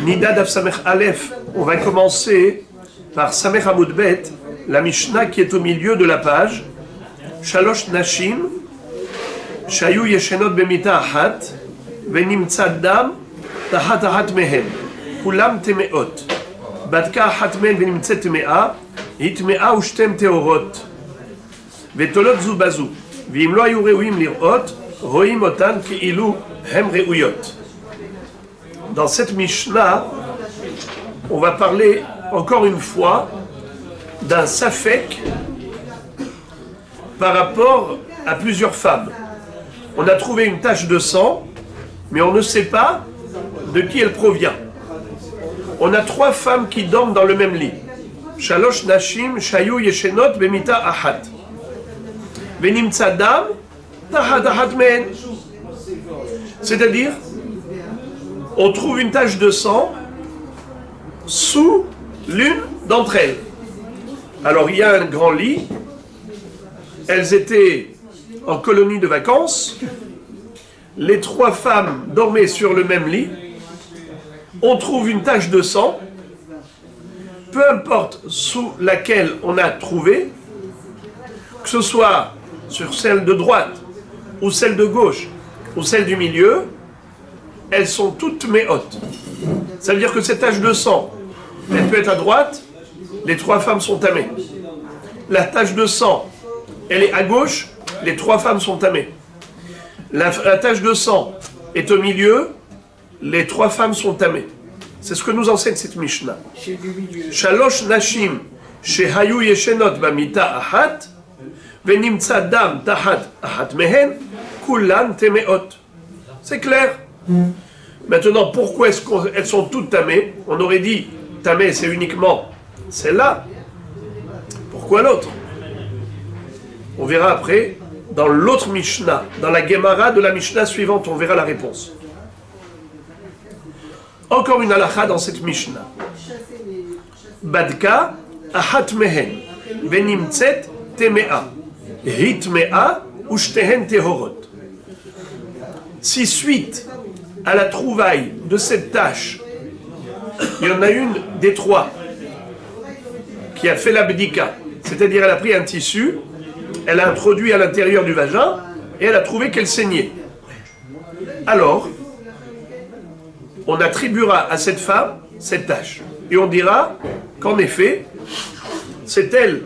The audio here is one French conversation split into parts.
Nida Daf Samech Aleph, on va commencer par Samech Amud Bet, la Mishnah qui est au milieu de la page. Shalosh Nashim, Shayu Yeshenot Bemita Ahat, Venimtsa Dam, Tahat Ahat Mehen, Kulam Temeot, Batka Ahat Men Venimtsa Temea, Hitmea Ushtem Teorot, Vetolot Zubazu, Vim Lo Ayu Reuim Lirot, Roim Otan Ki'ilu Hem Reuyot. Dans cette Mishnah, on va parler encore une fois d'un safek par rapport à plusieurs femmes. On a trouvé une tache de sang, mais on ne sait pas de qui elle provient. On a 3 femmes qui dorment dans le même lit. Shalosh Nashim, Shayu Yeshenot, Bemita Ahat. Venimtsa Dam, Tahat Ahat Men. C'est-à-dire, on trouve une tache de sang sous l'une d'entre elles. Alors il y a un grand lit, elles étaient en colonie de vacances, les 3 femmes dormaient sur le même lit, on trouve une tache de sang, peu importe sous laquelle on a trouvé, que ce soit sur celle de droite, ou celle de gauche, ou celle du milieu, elles sont toutes méhotes. Ça veut dire que cette tache de sang, elle peut être à droite, les 3 femmes sont tamées. La tache de sang, elle est à gauche, les 3 femmes sont tamées. La tache de sang est au milieu, les 3 femmes sont tamées. C'est ce que nous enseigne cette Mishnah. Shalosh Nashim, Shehayu Yeshenot Bamita Ahat, Venimtsa Dam Tahat Ahat Mehen, Kulan Temeot. C'est clair. Maintenant, pourquoi est-ce qu'elles sont toutes tamées? On aurait dit, tamée, c'est uniquement celle-là. Pourquoi l'autre? On verra après, dans l'autre Mishnah, dans la Gemara de la Mishnah suivante, on verra la réponse. Encore une halakha dans cette Mishnah. Badka ahat mehen, venimtzet temea, hitmea ushtehen tehorot. Si suite à la trouvaille de cette tache, il y en a une des 3 qui a fait la bdika, c'est-à-dire elle a pris un tissu, elle a introduit à l'intérieur du vagin et elle a trouvé qu'elle saignait. Alors, on attribuera à cette femme cette tache et on dira qu'en effet, c'est elle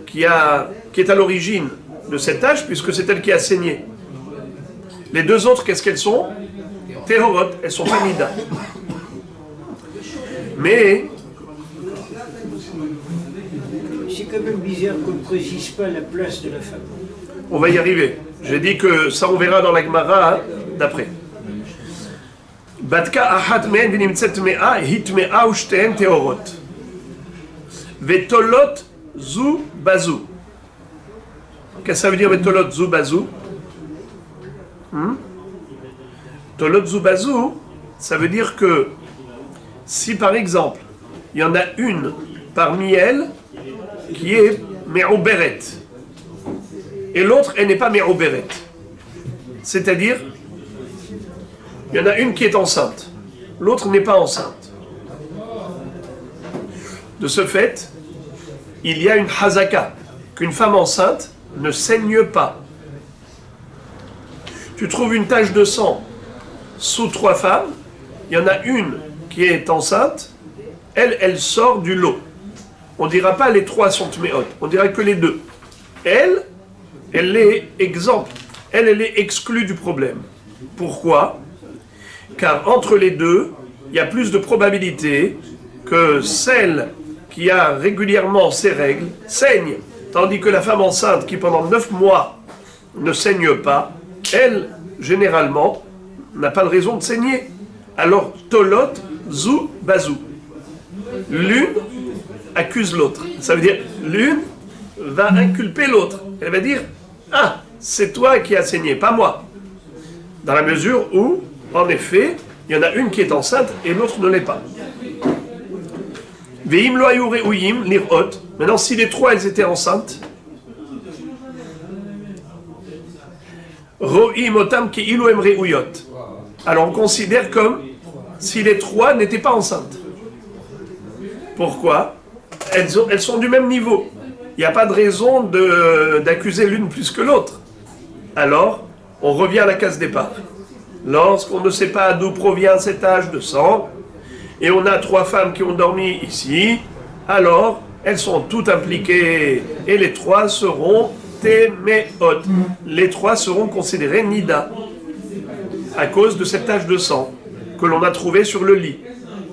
qui est à l'origine de cette tache puisque c'est elle qui a saigné. Les 2 autres, qu'est-ce qu'elles sont? Tehorot, elles sont pas nida. Mais c'est quand même bizarre qu'on ne précise pas la place de la femme. On va y arriver. J'ai dit que ça on verra dans la Gemara d'après. Batka ahat men venimtzet mea hitmea ushteen tehorot. Vetolot zu bazu. Qu'est-ce que ça veut dire vetolot zu bazu? Tolot zu bazu, ça veut dire que si par exemple, il y en a une parmi elles qui est me'oberet, et l'autre, elle n'est pas me'oberet. C'est-à-dire, il y en a une qui est enceinte, l'autre n'est pas enceinte. De ce fait, il y a une hazaka, qu'une femme enceinte ne saigne pas. Tu trouves une tache de sang sous 3 femmes, il y en a une qui est enceinte, elle sort du lot. On ne dira pas les 3 sont méhotes, on dira que les 2. Elle est exempte, elle est exclue du problème. Pourquoi? Car entre les 2, il y a plus de probabilité que celle qui a régulièrement ses règles saigne, tandis que la femme enceinte qui pendant 9 mois ne saigne pas, elle, généralement, n'a pas de raison de saigner. Alors, tolot zu bazu. L'une accuse l'autre. Ça veut dire, l'une va inculper l'autre. Elle va dire, ah, c'est toi qui as saigné, pas moi. Dans la mesure où, en effet, il y en a une qui est enceinte et l'autre ne l'est pas. Veim lo ayu reuyim lirot. Maintenant, si les 3 elles étaient enceintes, Ro'im otam ki ilu em reuyot. Alors on considère comme si les trois n'étaient pas enceintes. Pourquoi? Elles sont du même niveau. Il n'y a pas de raison d'accuser l'une plus que l'autre. Alors, on revient à la case départ. Lorsqu'on ne sait pas d'où provient cet âge de sang, et on a trois femmes qui ont dormi ici, alors elles sont toutes impliquées, et les trois seront téméot. Les trois seront considérées nida, à cause de cet âge de sang que l'on a trouvé sur le lit.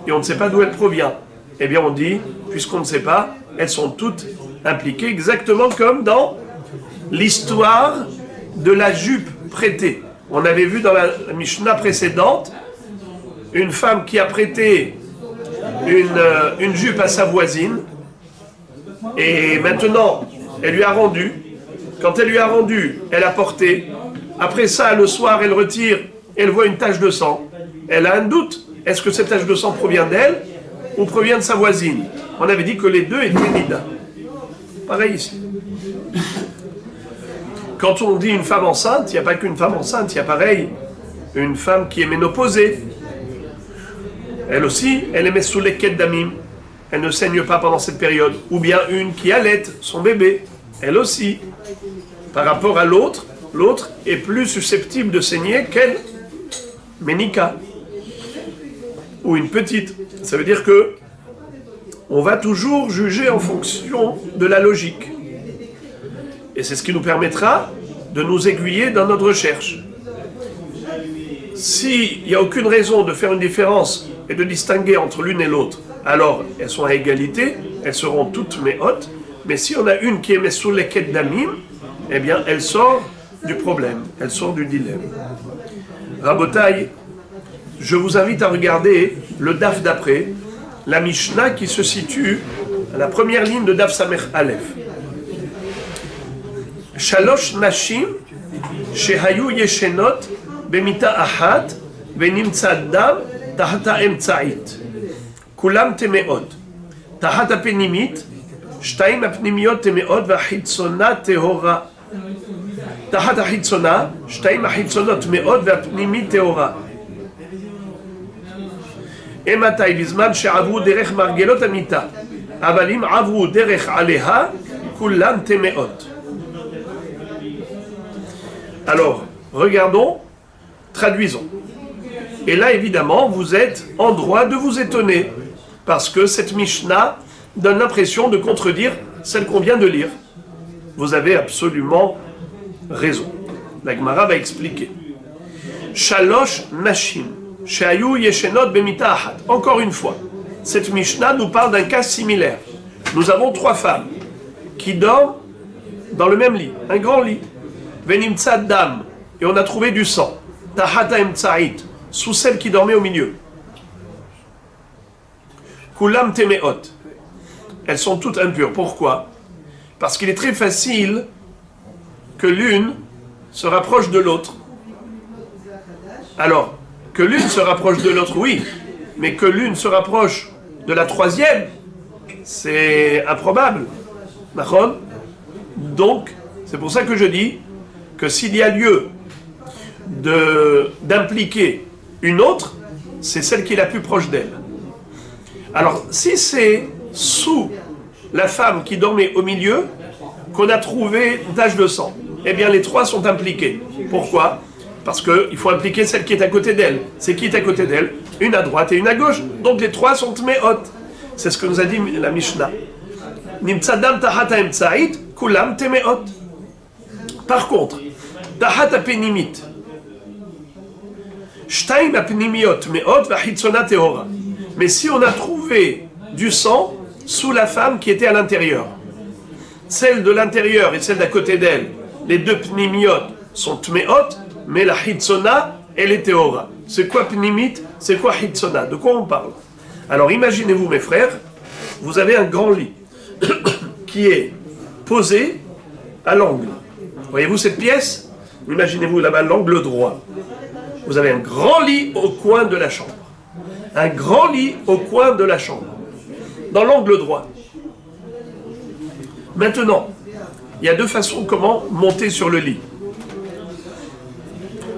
Et on ne sait pas d'où elle provient. Eh bien on dit, puisqu'on ne sait pas, elles sont toutes impliquées exactement comme dans l'histoire de la jupe prêtée. On avait vu dans la Mishnah précédente une femme qui a prêté une jupe à sa voisine et maintenant elle lui a rendu. Quand elle lui a rendu, elle a porté. Après ça, le soir, elle retire, elle voit une tache de sang. Elle a un doute. Est-ce que cette tache de sang provient d'elle ou provient de sa voisine? On avait dit que les deux étaient nida. Pareil ici. Quand on dit une femme enceinte, il n'y a pas qu'une femme enceinte, il y a pareil, une femme qui est ménopausée. Elle aussi, elle est sous les quêtes d'amim. Elle ne saigne pas pendant cette période. Ou bien une qui allait son bébé. Elle aussi. Par rapport à l'autre, l'autre est plus susceptible de saigner qu'elle. Ménika. Ou une petite. Ça veut dire que on va toujours juger en fonction de la logique. Et c'est ce qui nous permettra de nous aiguiller dans notre recherche. S'il n'y a aucune raison de faire une différence et de distinguer entre l'une et l'autre, alors elles sont à égalité, elles seront toutes méhotes, mais si on a une qui est sous les quêtes d'amim, eh bien elle sort du problème, elle sort du dilemme. Rabotaï, je vous invite à regarder le daf d'après, la Mishnah qui se situe à la première ligne de daf Samech Aleph. Shalosh nashim shehayu yeshenot bemita ahat venimtsa dam tahata emtsa'it kulam temeot tahata penimit שתיים הפנימיות טמאות והחיצונה טהורה. תחת החיצונה, שתיים החיצונות טמאות והפנימית טהורה. מתי? בזמן שעברו דרך מרגלות המיטה, אבל אם עברו דרך עליה, כולן טמאות. Alors, regardons, traduisons. Et là, évidemment, vous êtes en droit de vous étonner, parce que cette Mishnah donne l'impression de contredire celle qu'on vient de lire. Vous avez absolument raison. La Gemara va expliquer. Shalosh nashim, shehayu yeshenot bemita achat. Encore une fois, cette Mishnah nous parle d'un cas similaire. Nous avons trois femmes qui dorment dans le même lit, un grand lit. Venimtsa dam, et on a trouvé du sang. Tahata emtsa'it, sous celle qui dormait au milieu. Kulam temeot. Elles sont toutes impures. Pourquoi? Parce qu'il est très facile que l'une se rapproche de l'autre. Alors, que l'une se rapproche de l'autre, oui, mais que l'une se rapproche de la troisième, c'est improbable. D'accord? Donc, c'est pour ça que je dis que s'il y a lieu d'impliquer une autre, c'est celle qui est la plus proche d'elle. Alors, si c'est sous la femme qui dormait au milieu qu'on a trouvé une tache de sang, eh bien les trois sont impliqués. Pourquoi? Parce qu'il faut impliquer celle qui est à côté d'elle. C'est qui est à côté d'elle? Une à droite et une à gauche. Donc les trois sont méhot. C'est ce que nous a dit la Mishnah. Nimtzadam tahata emtsa'it, kulam temeot. Par contre, tahata penimit, shtaim apnimiot meot vachitzona tehora. Mais si on a trouvé du sang sous la femme qui était à l'intérieur, celle de l'intérieur et celle d'à côté d'elle, les deux pnimiot sont tmeot, mais la hitzona, elle est tehora. C'est quoi pnimit? C'est quoi hitzona? De quoi on parle? Alors imaginez-vous mes frères, vous avez un grand lit qui est posé à l'angle. Voyez-vous cette pièce? Imaginez-vous là-bas l'angle droit. Vous avez un grand lit au coin de la chambre. Un grand lit au coin de la chambre, dans l'angle droit. Maintenant, il y a deux façons comment monter sur le lit.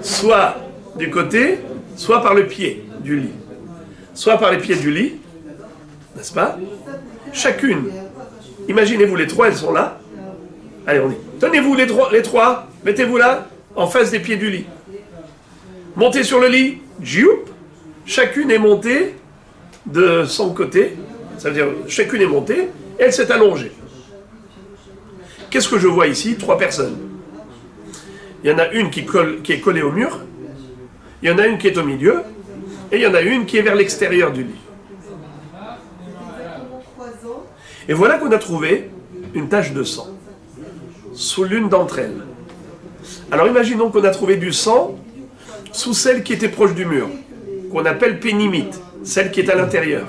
Soit du côté, soit par le pied du lit. soit par les pieds du lit, n'est-ce pas? Chacune, imaginez-vous les trois, elles sont là. Allez, on dit, tenez-vous les trois, mettez-vous là, en face des pieds du lit. Montez sur le lit, djoup, chacune est montée de son côté, ça veut dire chacune est montée, et elle s'est allongée. Qu'est-ce que je vois ici? Trois personnes. Il y en a une qui est collée au mur, il y en a une qui est au milieu, et il y en a une qui est vers l'extérieur du lit. Et voilà qu'on a trouvé une tache de sang sous l'une d'entre elles. Alors imaginons qu'on a trouvé du sang sous celle qui était proche du mur, qu'on appelle pénimite, celle qui est à l'intérieur.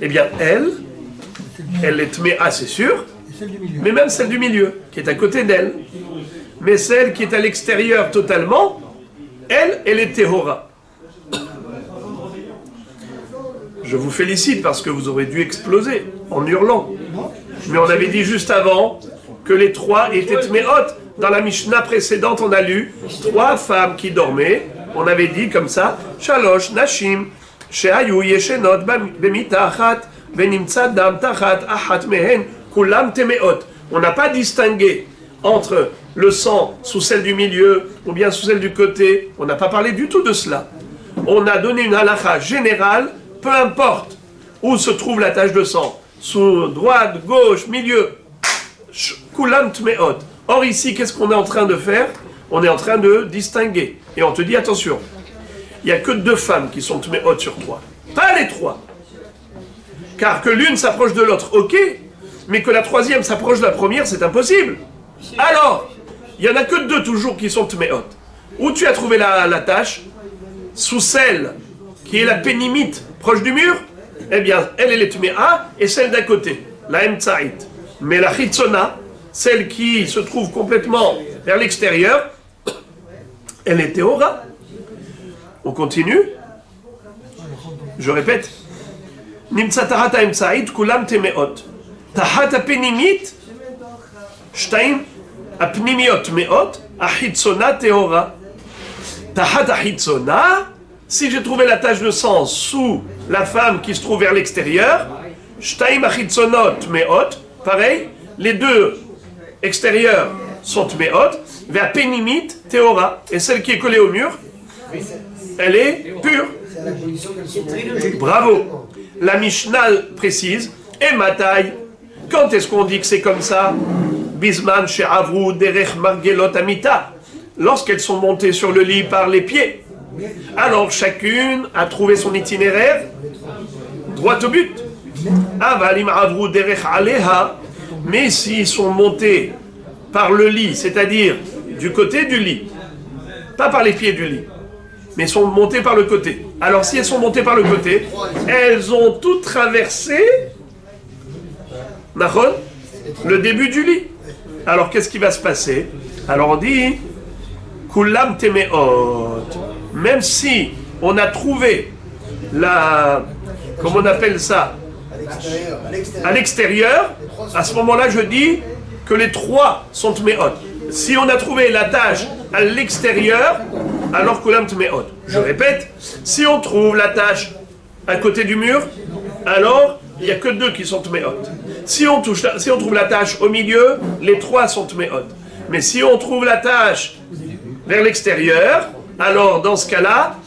Eh bien, elle est tméa, c'est sûr, mais même celle du milieu, qui est à côté d'elle. Mais celle qui est à l'extérieur totalement, elle est téhora. Je vous félicite parce que vous aurez dû exploser en hurlant. Mais on avait dit juste avant que les trois étaient tméot. Dans la Mishnah précédente, on a lu trois femmes qui dormaient. On avait dit comme ça, Shalosh Nashim, Shehayu Yeshenot Bemitachat, Benimtsa Dam Tachat, Achat Mehen, Kulam Temeot. On n'a pas distingué entre le sang sous celle du milieu ou bien sous celle du côté. On n'a pas parlé du tout de cela. On a donné une halakha générale, peu importe où se trouve la tache de sang, sous droite, gauche, milieu, Kulam Tmeot. Or ici, qu'est-ce qu'on est en train de faire? On est en train de distinguer. Et on te dit, attention, il n'y a que 2 femmes qui sont tméot sur 3. Pas les 3. Car que l'une s'approche de l'autre, ok, mais que la troisième s'approche de la première, c'est impossible. Alors, il n'y en a que 2 toujours qui sont tméot. Où tu as trouvé la tache? Sous celle qui est la pénimite, proche du mur? Eh bien, elle est tméa, et celle d'à côté, la emtsaït. Mais la chitzona, celle qui se trouve complètement vers l'extérieur, elle est théora. On continue. Je répète. Nimtsa tahata emtsaït kulam temeot. Tahata penimit, shtaim apnimiot meot, ahitzona théora. Tahata hitzona, si j'ai trouvé la tache de sang sous la femme qui se trouve vers l'extérieur, shtaim ahitzonot meot, pareil, les 2 extérieurs sont tméot, vers pénimit, théora, et celle qui est collée au mur, elle est pure. Bravo. La Mishnah précise, et Matai, quand est-ce qu'on dit que c'est comme ça? Bisman she'avru derech margelot amita, lorsqu'elles sont montées sur le lit par les pieds. Alors chacune a trouvé son itinéraire droit au but. Avalim avru derech aleha, mais s'ils sont montés par le lit, c'est-à-dire du côté du lit, pas par les pieds du lit, mais sont montées par le côté. Alors si elles sont montées par le côté, elles ont tout traversé le début du lit. Alors qu'est-ce qui va se passer? Alors on dit Kulam temeot. Même si on a trouvé la, comment on appelle ça, à l'extérieur, à ce moment-là, je dis que les 3 sont tméot. Si on a trouvé la tache à l'extérieur, alors kulam tméot. Je répète, si on trouve la tache à côté du mur, alors il n'y a que 2 qui sont tméot. Si on trouve la tache au milieu, les 3 sont tméot. Mais si on trouve la tache vers l'extérieur, alors dans ce cas-là,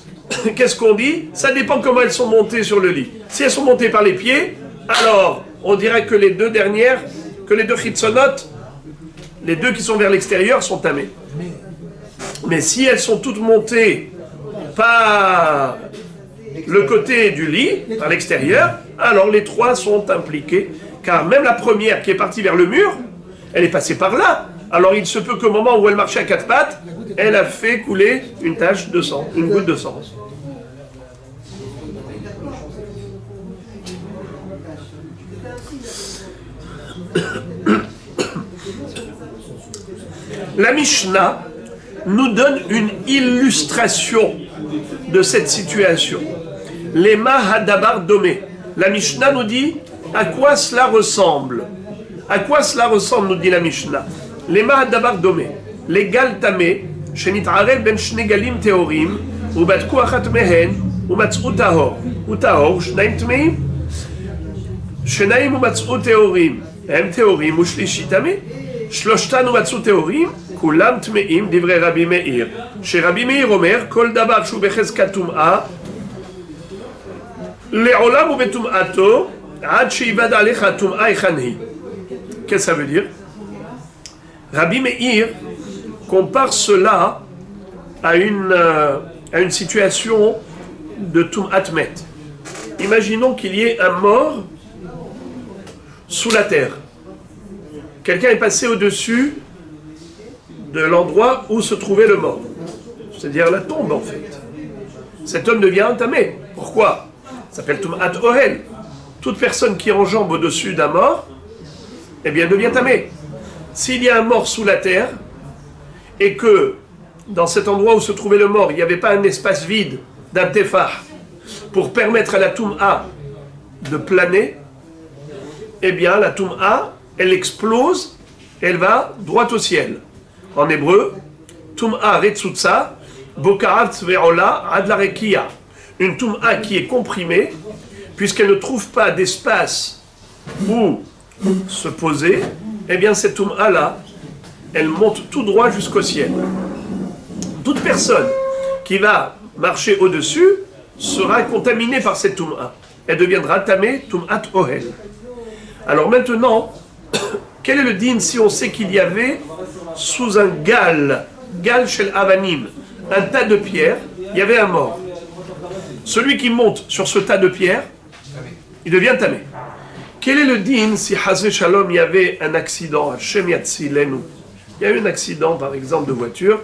qu'est-ce qu'on dit? Ça dépend comment elles sont montées sur le lit. Si elles sont montées par les pieds, alors on dirait que les 2 dernières, que les 2 chitzonot, les 2 qui sont vers l'extérieur sont tamées. Mais si elles sont toutes montées par le côté du lit, par l'extérieur, alors les 3 sont impliquées. Car même la première qui est partie vers le mur, elle est passée par là. Alors il se peut qu'au moment où elle marchait à 4 pattes, elle a fait couler une tache de sang, une goutte de sang. La Mishnah nous donne une illustration de cette situation. Les Mahadabar Domé. La Mishnah nous dit à quoi cela ressemble. À quoi cela ressemble, nous dit la Mishnah. Les Mahadabar Domé. Les Gal Tamé, Shenit'arel ben Shne Galim Teorim, Ubadku Achat Mehen, ומצאו טהור. הוא טהור, שניים טמאים. שניים ומצאו טהורים. הם טהורים ושלישי טמא. שלושתן ומצאו טהורים, כולם טמאים, דברי רבי מאיר. שרבי מאיר אומר, כל דבר שהוא בחזקת טומאה, לעולם הוא בטומאתו, עד שיבד עליך הטומאה היכן היא. Qu'est-ce que ça veut dire? Rabbi Meir compare cela à une situation de Tum'at Met. Imaginons qu'il y ait un mort sous la terre. Quelqu'un est passé au-dessus de l'endroit où se trouvait le mort. C'est-à-dire la tombe en fait. Cet homme devient entamé. Pourquoi? Ça s'appelle Tum'at Ohel. Toute personne qui enjambe au-dessus d'un mort, eh bien devient tamé. S'il y a un mort sous la terre, et que dans cet endroit où se trouvait le mort, il n'y avait pas un espace vide d'un tefah pour permettre à la Tum'a de planer, eh bien la Tum'a, elle explose, elle va droit au ciel. En hébreu, Tum'a Retsutsa, Bokarav Tzveola Adlarekia. Une Tum'a qui est comprimée, puisqu'elle ne trouve pas d'espace où se poser, eh bien cette Tum'a-là, elle monte tout droit jusqu'au ciel. Toute personne qui va marcher au-dessus sera contaminée par cette Tum'a. Elle deviendra tamé Tum'at Ohel. Alors maintenant, quel est le din si on sait qu'il y avait sous un gal shel avanim, un tas de pierres, il y avait un mort. Celui qui monte sur ce tas de pierres, il devient tamé. Quel est le din si Hazé Shalom il y avait un accident, Hashem Yatzilenu? Il y a eu un accident par exemple de voiture,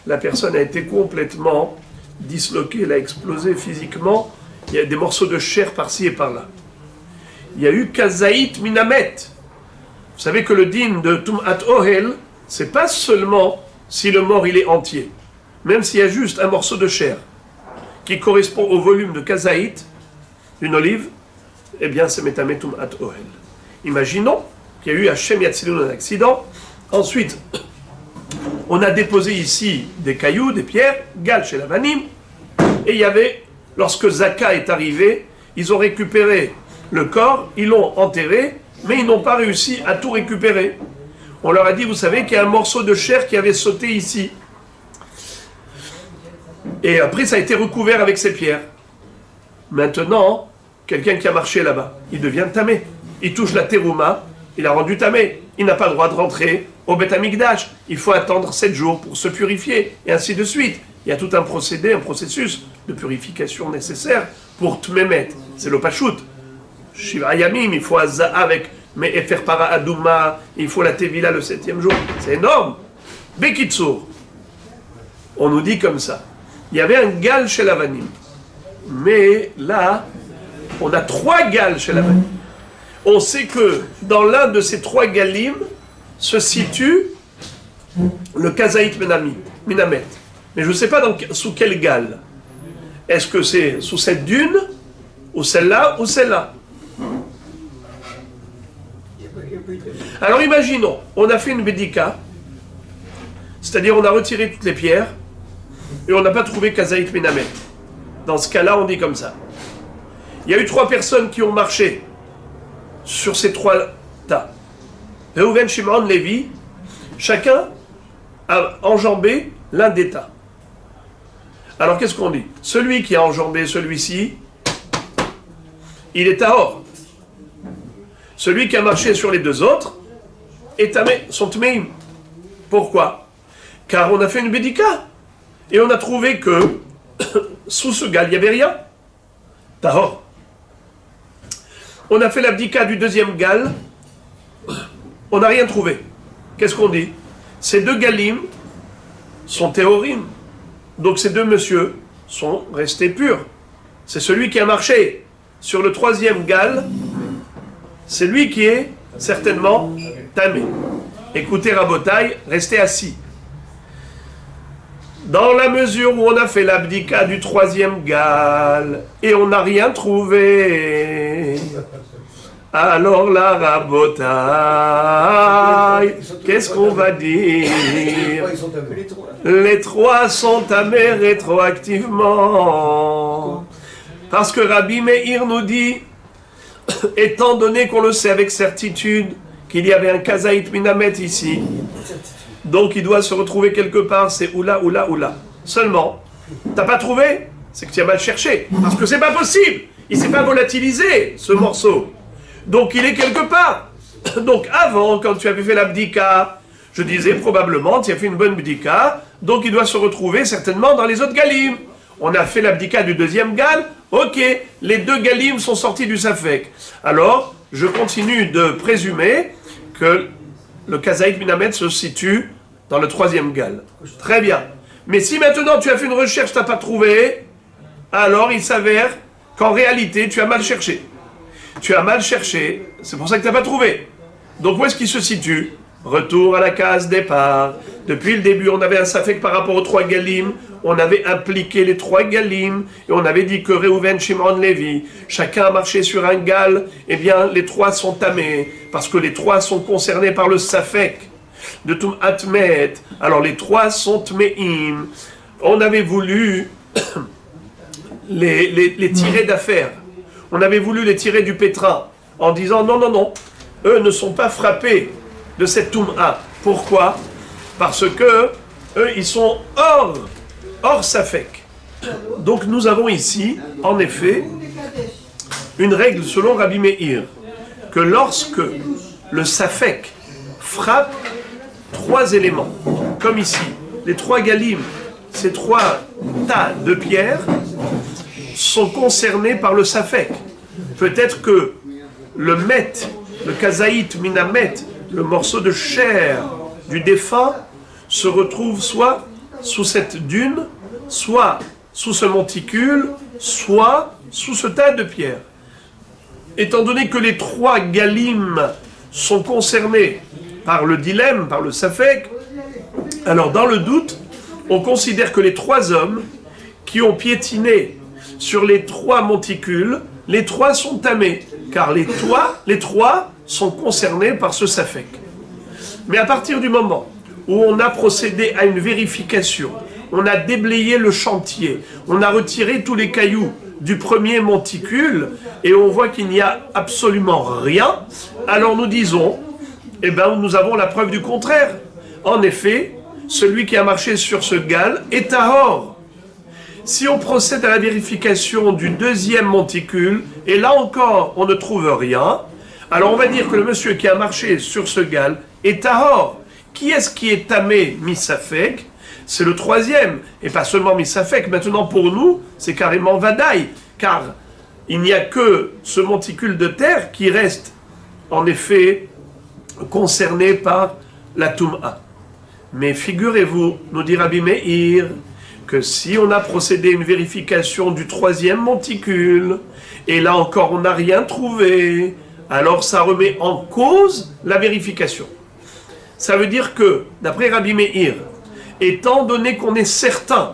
la personne a été complètement disloquée, elle a explosé physiquement, il y a des morceaux de chair par-ci et par-là. Il y a eu Kazaït Minamet. Vous savez que le din de Tum'at Ohel, c'est pas seulement si le mort il est entier, même s'il y a juste un morceau de chair qui correspond au volume de Kazaït, une olive, eh bien c'est Metamé Tum'at Ohel. Imaginons qu'il y a eu Hashem Yatzilenu un accident, ensuite on a déposé ici des cailloux, des pierres, Gal chez la Vanim, et il y avait, lorsque Zaka est arrivé, ils ont récupéré le corps, ils l'ont enterré, mais ils n'ont pas réussi à tout récupérer. On leur a dit, vous savez qu'il y a un morceau de chair qui avait sauté ici. Et après, ça a été recouvert avec ces pierres. Maintenant, quelqu'un qui a marché là-bas, il devient tamé. Il touche la terouma, il a rendu tamé. Il n'a pas le droit de rentrer au Beth Amikdash. Il faut attendre 7 jours pour se purifier, et ainsi de suite. Il y a tout un procédé, un processus de purification nécessaire pour Tmemet. C'est le Pachout. Shiva Yamim, il faut Azza avec mais Efer Para Adouma, il faut la Tevila le 7e jour. C'est énorme. Bekitsour. On nous dit comme ça. Il y avait un gal chez l'Avanim. Mais là, on a 3 gals chez l'Avanim. On sait que dans l'un de ces 3 galim se situe le Kazaït Minamet. Mais je ne sais pas sous quel gal. Est-ce que c'est sous cette dune, ou celle-là, ou celle-là? Alors imaginons, on a fait une bédika, c'est-à-dire on a retiré toutes les pierres, et on n'a pas trouvé Kazaït Minamet. Dans ce cas-là, on dit comme ça. Il y a eu 3 personnes qui ont marché sur ces 3 tas. Reuven, Shimon, Lévi, chacun a enjambé l'un des tas. Alors qu'est-ce qu'on dit? Celui qui a enjambé celui-ci, il est tahor. Celui qui a marché sur les 2 autres sont tmeim. Pourquoi? Car on a fait une bédika et on a trouvé que sous ce gal, il n'y avait rien. Tahor. On a fait l'abdika du 2e gal, on n'a rien trouvé. Qu'est-ce qu'on dit? Ces 2 galim sont théorim. Donc ces 2 messieurs sont restés purs. C'est celui qui a marché sur le 3e gal, c'est lui qui est certainement tamé. Écoutez Rabotai, restez assis. Dans la mesure où on a fait l'abdika du 3e gal et on n'a rien trouvé, Alors là, Rabotaï, qu'est-ce qu'on va dire? Les trois sont tamés rétroactivement. Parce que Rabbi Meir nous dit, étant donné qu'on le sait avec certitude, qu'il y avait un kazaït minamet ici, donc il doit se retrouver quelque part, c'est oula, oula, oula. Seulement, t'as pas trouvé? C'est que tu as mal cherché. Parce que c'est pas possible. Il s'est pas volatilisé, ce morceau. Donc il est quelque part. Donc avant, quand tu avais fait la bdika, je disais probablement, tu as fait une bonne bdika, donc il doit se retrouver certainement dans les autres galim. On a fait la bdika du deuxième gal, ok, les deux galim sont sortis du safek. Alors, je continue de présumer que le kazaït minamet se situe dans le troisième gal. Très bien. Mais si maintenant tu as fait une recherche, tu n'as pas trouvé, alors il s'avère qu'en réalité, tu as mal cherché. Tu as mal cherché, c'est pour ça que tu n'as pas trouvé. Donc où est-ce qu'il se situe? Retour à la case départ. Depuis le début, on avait un safek par rapport aux trois galim. On avait impliqué les trois galim. Et on avait dit que Reuven, Shimon, Lévi, chacun a marché sur un gal. Eh bien, les trois sont tamés. Parce que les trois sont concernés par le safek de Tum Atmet. Alors les trois sont tmeim. On avait voulu les tirer d'affaire. On avait voulu les tirer du pétrin en disant non, non, non, eux ne sont pas frappés de cette Toum'a. Pourquoi? Parce que eux, ils sont hors Safek. Donc nous avons ici, en effet, une règle selon Rabbi Meir, que lorsque le Safek frappe trois éléments, comme ici, les trois galim, ces trois tas de pierres, sont concernés par le Safek. Peut-être que le Met, le Kazaït Minamet, le morceau de chair du défunt, se retrouve soit sous cette dune, soit sous ce monticule, soit sous ce tas de pierres. Étant donné que les trois galim sont concernés par le dilemme, par le Safek, alors dans le doute, on considère que les trois hommes qui ont piétiné sur les trois monticules, les trois sont tamés, car les trois sont concernés par ce safek. Mais à partir du moment où on a procédé à une vérification, on a déblayé le chantier, on a retiré tous les cailloux du premier monticule, et on voit qu'il n'y a absolument rien, alors nous disons, eh bien nous avons la preuve du contraire. En effet, celui qui a marché sur ce gal est tahor. Si on procède à la vérification du deuxième monticule, et là encore on ne trouve rien, alors on va dire que le monsieur qui a marché sur ce gal est tahor. Qui est-ce qui est tamé misafek? C'est le troisième, et pas seulement misafek. Maintenant pour nous, c'est carrément vadaï, car il n'y a que ce monticule de terre qui reste en effet concerné par la Toum'a. Mais figurez-vous, nous dit Rabbi Meir, que si on a procédé à une vérification du troisième monticule, et là encore on n'a rien trouvé, alors ça remet en cause la vérification. Ça veut dire que, d'après Rabbi Meir, étant donné qu'on est certain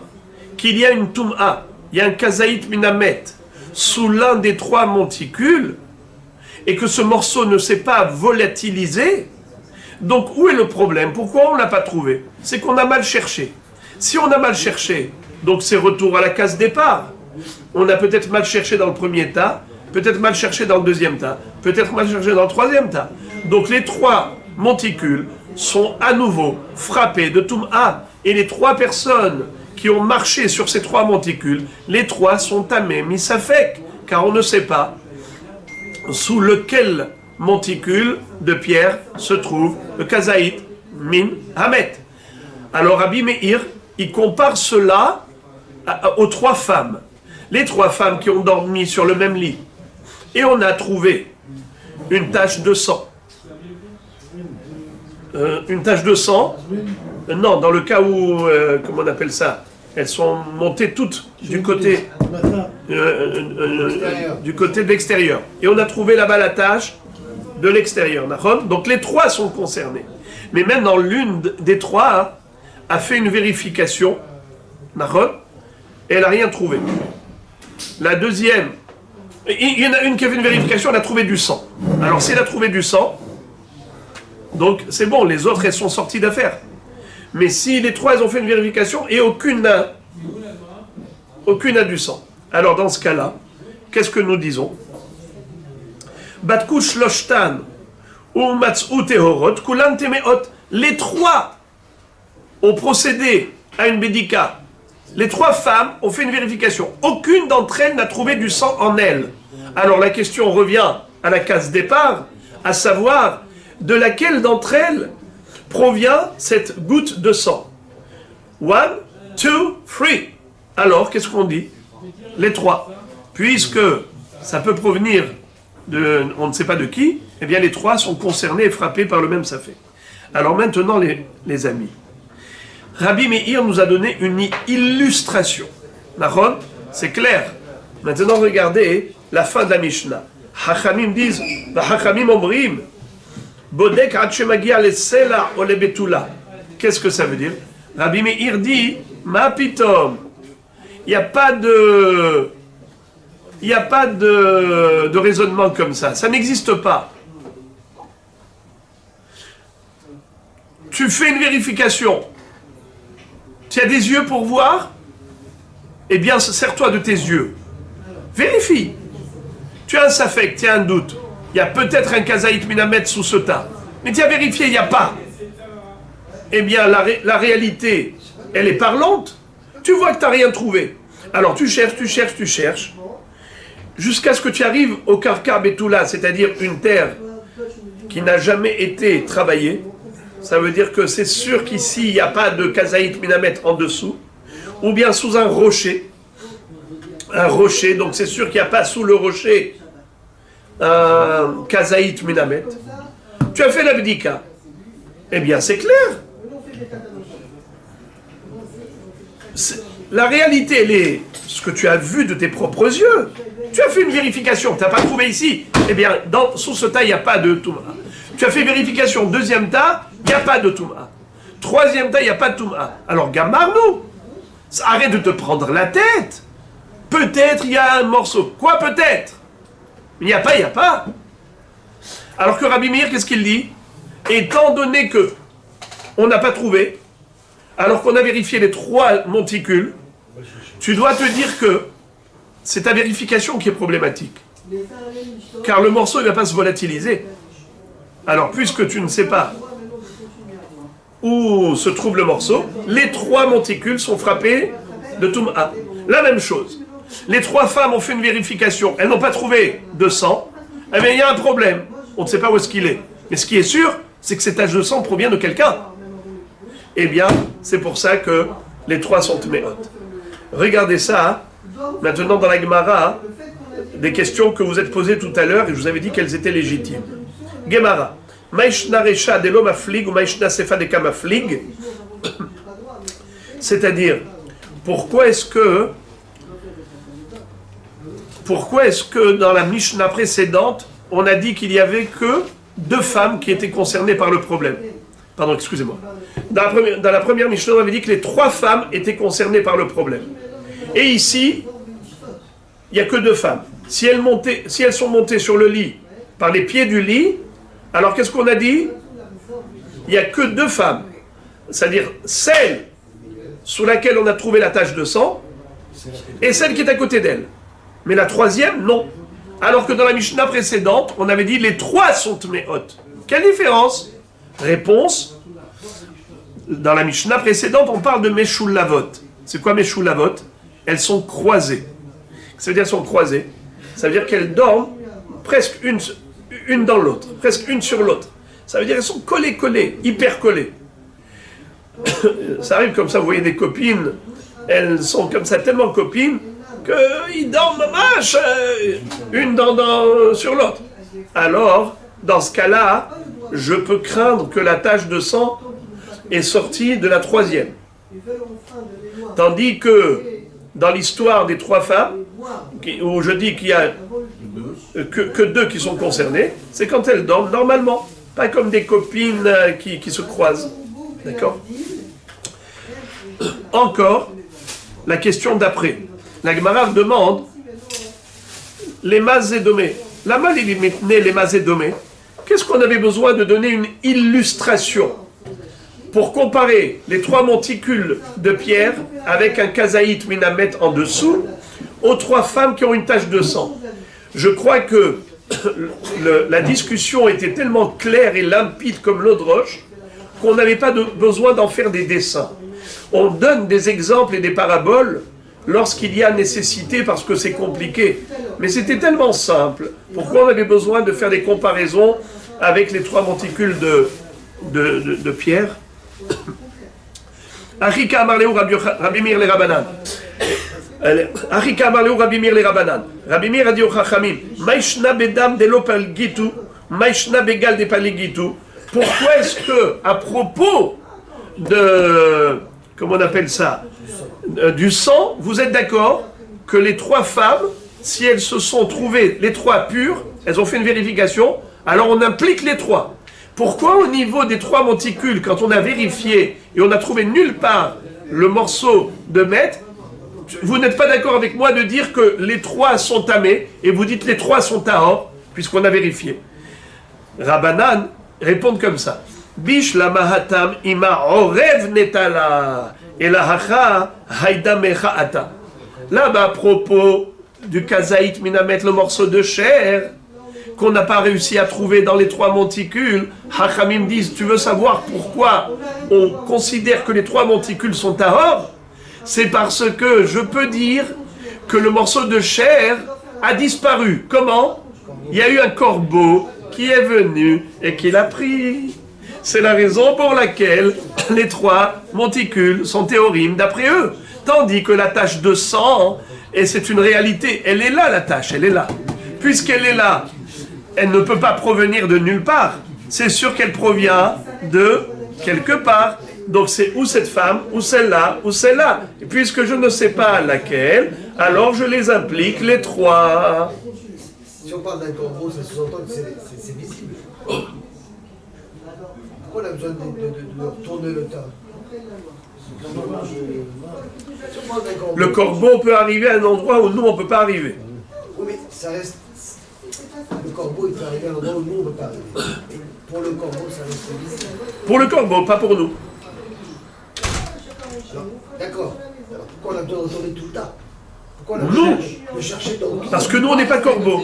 qu'il y a une Toum'a, il y a un Kazaït Minamet, sous l'un des trois monticules, et que ce morceau ne s'est pas volatilisé, donc où est le problème? Pourquoi on ne l'a pas trouvé? C'est qu'on a mal cherché. Si on a mal cherché, donc c'est retour à la case départ. On a peut-être mal cherché dans le premier tas, peut-être mal cherché dans le deuxième tas, peut-être mal cherché dans le troisième tas. Donc les trois monticules sont à nouveau frappés de Toum'a, et les trois personnes qui ont marché sur ces trois monticules, les trois sont tamés misafek, car on ne sait pas sous lequel monticule de pierre se trouve le Kazaït Min Hamet. Alors Rabbi Meir, il compare cela aux trois femmes. Les trois femmes qui ont dormi sur le même lit. Et on a trouvé une tache de sang. Une tache de sang. Non, dans le cas où, comment on appelle ça? Elles sont montées toutes du côté de l'extérieur. Et on a trouvé là-bas la tache de l'extérieur. Donc les trois sont concernés. Mais maintenant, l'une des trois a fait une vérification. Et elle n'a rien trouvé. La deuxième, il y en a une qui a fait une vérification, elle a trouvé du sang. Alors s'il a trouvé du sang, donc c'est bon, les autres elles sont sorties d'affaire. Mais si les trois elles ont fait une vérification et aucune n'a du sang, alors dans ce cas-là, qu'est-ce que nous disons? Batkush loshtan ou matz'u tehorot kulan temeot. Les trois ont procédé à une bédika. Les trois femmes ont fait une vérification. Aucune d'entre elles n'a trouvé du sang en elles. Alors la question revient à la case départ, à savoir de laquelle d'entre elles provient cette goutte de sang. 1, 2, 3. Alors, qu'est-ce qu'on dit? Les trois. Puisque ça peut provenir de, on ne sait pas de qui, eh bien les trois sont concernés et frappés par le même safek. Alors maintenant, les amis, Rabbi Meir nous a donné une illustration. Nahon, c'est clair. Maintenant, regardez la fin de la Mishnah. Hachamim disent, Hachamim omrim, bodek ad shemagia le sela ou le betula. Qu'est-ce que ça veut dire? Rabbi Meir dit, ma pitom, il n'y a pas de raisonnement comme ça. Ça n'existe pas. Tu fais une vérification. Tu as des yeux pour voir? Eh bien, sers-toi de tes yeux. Vérifie. Tu as un safek, tu as un doute. Il y a peut-être un kazaït minamet sous ce tas. Mais tu as vérifié, il n'y a pas. Eh bien, la réalité, elle est parlante. Tu vois que tu n'as rien trouvé. Alors, tu cherches, jusqu'à ce que tu arrives au Karka Betula, c'est-à-dire une terre qui n'a jamais été travaillée. Ça veut dire que c'est sûr qu'ici, il n'y a pas de kazaït minamet en dessous, ou bien sous un rocher. Un rocher, donc c'est sûr qu'il n'y a pas sous le rocher un kazaït minamet. Tu as fait l'abdika. Eh bien, c'est clair. La réalité, elle est ce que tu as vu de tes propres yeux. Tu as fait une vérification, tu n'as pas trouvé ici. Eh bien, sous ce tas, il n'y a pas de Touma. Tu as fait vérification, deuxième tas, il n'y a pas de Touma. Troisième tas, il n'y a pas de Touma. Alors, gamarre-nous. Arrête de te prendre la tête. Peut-être il y a un morceau. Quoi peut-être? Il n'y a pas, il n'y a pas. Alors que Rabbi Meir, qu'est-ce qu'il dit? Étant donné que on n'a pas trouvé, alors qu'on a vérifié les trois monticules, tu dois te dire que c'est ta vérification qui est problématique. Car le morceau ne va pas se volatiliser. Alors, puisque tu ne sais pas où se trouve le morceau, les trois monticules sont frappés de Toum'a. La même chose. Les trois femmes ont fait une vérification, elles n'ont pas trouvé de sang. Eh bien, il y a un problème. On ne sait pas où est-ce qu'il est. Mais ce qui est sûr, c'est que cette tache de sang provient de quelqu'un. Eh bien, c'est pour ça que les trois sont méhotes. Regardez ça, maintenant dans la Gemara, des questions que vous êtes posées tout à l'heure, et je vous avais dit qu'elles étaient légitimes. Gemara, Maishna Recha de l'homme afflig ou Maishna Sefa de Kam afflig. C'est-à-dire, pourquoi est-ce que dans la Mishnah précédente, on a dit qu'il n'y avait que deux femmes qui étaient concernées par le problème? Pardon, excusez-moi. Dans la première Mishnah, on avait dit que les trois femmes étaient concernées par le problème. Et ici, il n'y a que deux femmes. Si elles sont montées sur le lit, par les pieds du lit, alors qu'est-ce qu'on a dit? Il n'y a que deux femmes. C'est-à-dire celle sous laquelle on a trouvé la tache de sang, et celle qui est à côté d'elle. Mais la troisième, non. Alors que dans la Mishnah précédente, on avait dit les trois sont méhotes. Quelle différence? Réponse. Dans la Mishnah précédente, on parle de Meshulavot. C'est quoi Meshulavot? Elles sont croisées. Ça veut dire qu'elles sont croisées. Ça veut dire qu'elles dorment presque une dans l'autre, presque une sur l'autre. Ça veut dire qu'elles sont collées, hyper collées. Ça arrive comme ça, vous voyez des copines, elles sont comme ça tellement copines qu'ils dorment vache, une sur l'autre. Alors, dans ce cas-là, je peux craindre que la tache de sang est sortie de la troisième. Tandis que dans l'histoire des trois femmes, où je dis qu'il y a que deux qui sont concernées, c'est quand elles dorment normalement, pas comme des copines qui se croisent. D'accord? Encore, la question d'après. La Gemara demande les Mazédomé. La mal il mettait les mazédomés. Qu'est-ce qu'on avait besoin de donner une illustration pour comparer les 3 monticules de pierre avec un kazaït minamet en dessous aux 3 femmes qui ont une tache de sang. Je crois que la discussion était tellement claire et limpide comme l'eau de roche qu'on n'avait pas besoin d'en faire des dessins. On donne des exemples et des paraboles lorsqu'il y a nécessité parce que c'est compliqué. Mais c'était tellement simple. Pourquoi on avait besoin de faire des comparaisons avec les 3 monticules de pierre? Achika Amarleu Rabbi Meir le Rabbanan. Achika Amarleu Rabbi Meir le Rabbanan. Rabbi Meir a dit aux Chachamim, Maïshna bedam de l'opalgitu, Maïshna begal de paligitu. Pourquoi est-ce que, à propos de, comment on appelle ça, du sang, vous êtes d'accord que les 3 femmes, si elles se sont trouvées, les 3 pures, elles ont fait une vérification, alors on implique les 3. Pourquoi au niveau des 3 monticules, quand on a vérifié et on n'a trouvé nulle part le morceau de mètre, vous n'êtes pas d'accord avec moi de dire que les 3 sont tamés et vous dites les 3 sont tahor, puisqu'on a vérifié. Rabbanan répondent comme ça. Bish la mahatam ima orev netala et la hacha haïda mechaata. Là-bas, à propos du kazaït minamet, le morceau de chair, qu'on n'a pas réussi à trouver dans les 3 monticules, Hachamim disent, tu veux savoir pourquoi on considère que les 3 monticules sont tahor? C'est parce que je peux dire que le morceau de chair a disparu. Comment? Il y a eu un corbeau qui est venu et qui l'a pris. C'est la raison pour laquelle les 3 monticules sont théorim d'après eux. Tandis que la tache de sang, et c'est une réalité, elle est là la tache, elle est là. Puisqu'elle est là, elle ne peut pas provenir de nulle part. C'est sûr qu'elle provient de quelque part. Donc c'est ou cette femme, ou celle-là, ou celle-là. Et puisque je ne sais pas laquelle, alors je les implique les 3. Si on parle d'un corbeau, ça sous-entend que c'est visible. Pourquoi on a besoin de retourner le tas? Le corbeau peut arriver à un endroit où nous on ne peut pas arriver. Oui, mais ça reste... Le corbeau, il peut arriver à un endroit où nous on ne peut pas arriver. Et pour le corbeau, ça reste visible. Pour le corbeau, pas pour nous. D'accord. Alors pourquoi on a besoin de retourner tout le tas? Pourquoi on a besoin de chercher dans le... Parce que nous on n'est pas corbeau.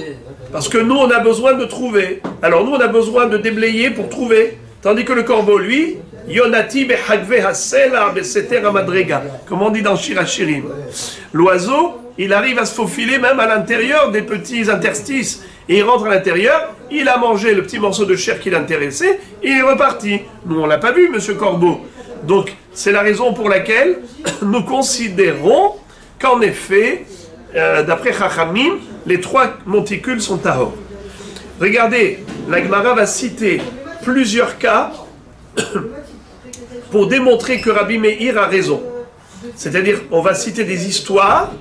Parce que nous on a besoin de trouver. Alors nous on a besoin de déblayer pour trouver. Tandis que le corbeau, lui, Yonati behagve hasela beseter amadrega, comme on dit dans Shirachirim. L'oiseau, il arrive à se faufiler même à l'intérieur des petits interstices. Et il rentre à l'intérieur, il a mangé le petit morceau de chair qui l'intéressait, et il est reparti. Nous on l'a pas vu, monsieur Corbeau. Donc c'est la raison pour laquelle nous considérons qu'en effet, d'après Chachamim, les 3 monticules sont tahor. Regardez, la Gemara va citer plusieurs cas pour démontrer que Rabbi Meir a raison. C'est-à-dire, on va citer des histoires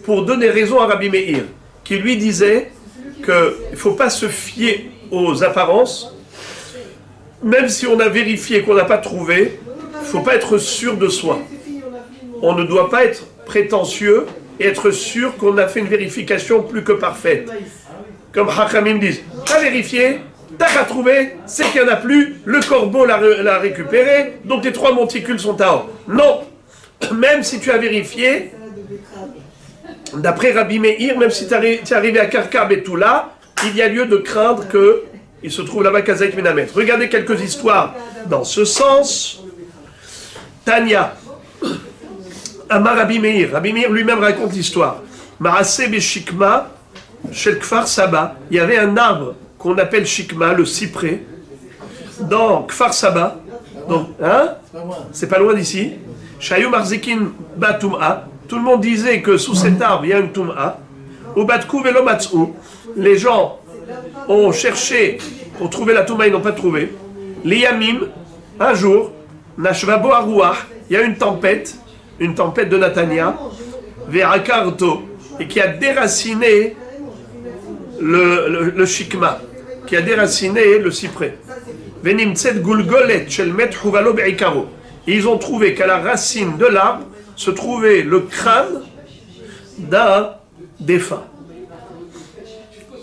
pour donner raison à Rabbi Meir, qui lui disait qu'il ne faut pas se fier aux apparences, même si on a vérifié qu'on n'a pas trouvé, il ne faut pas être sûr de soi. On ne doit pas être prétentieux et être sûr qu'on a fait une vérification plus que parfaite. Comme Hachamim disent, t'as vérifié, t'as pas trouvé, c'est qu'il n'y en a plus, le corbeau l'a récupéré, donc les 3 monticules sont à or. Non, même si tu as vérifié, d'après Rabbi Meir, même si tu es arrivé à Karkar Betula, il y a lieu de craindre qu'il se trouve là-bas Kazaït Menamet. Regardez quelques histoires dans ce sens. Tania, Amar Rabbi Meir lui-même raconte l'histoire. Maaseh Beshikma, Shel Kfar Saba, il y avait un arbre qu'on appelle Shikma, le cyprès, dans Kfar Saba. Donc, hein? C'est pas loin d'ici. Shayou Marzikin Batum'a. Tout le monde disait que sous cet arbre, il y a une Tum'a. Ubatku Velo Matsu. Les gens ont cherché pour trouver la Tum'a, ils n'ont pas trouvé. Liyamim, un jour, Nashvabo Arouach, il y a une tempête de Natania, Verakarto, et qui a déraciné le shikma, qui a déraciné le cyprès. Venimtset Gulgolet, Shelmet Huvalo Beikaro. Ils ont trouvé qu'à la racine de l'arbre se trouvait le crâne d'un défunt.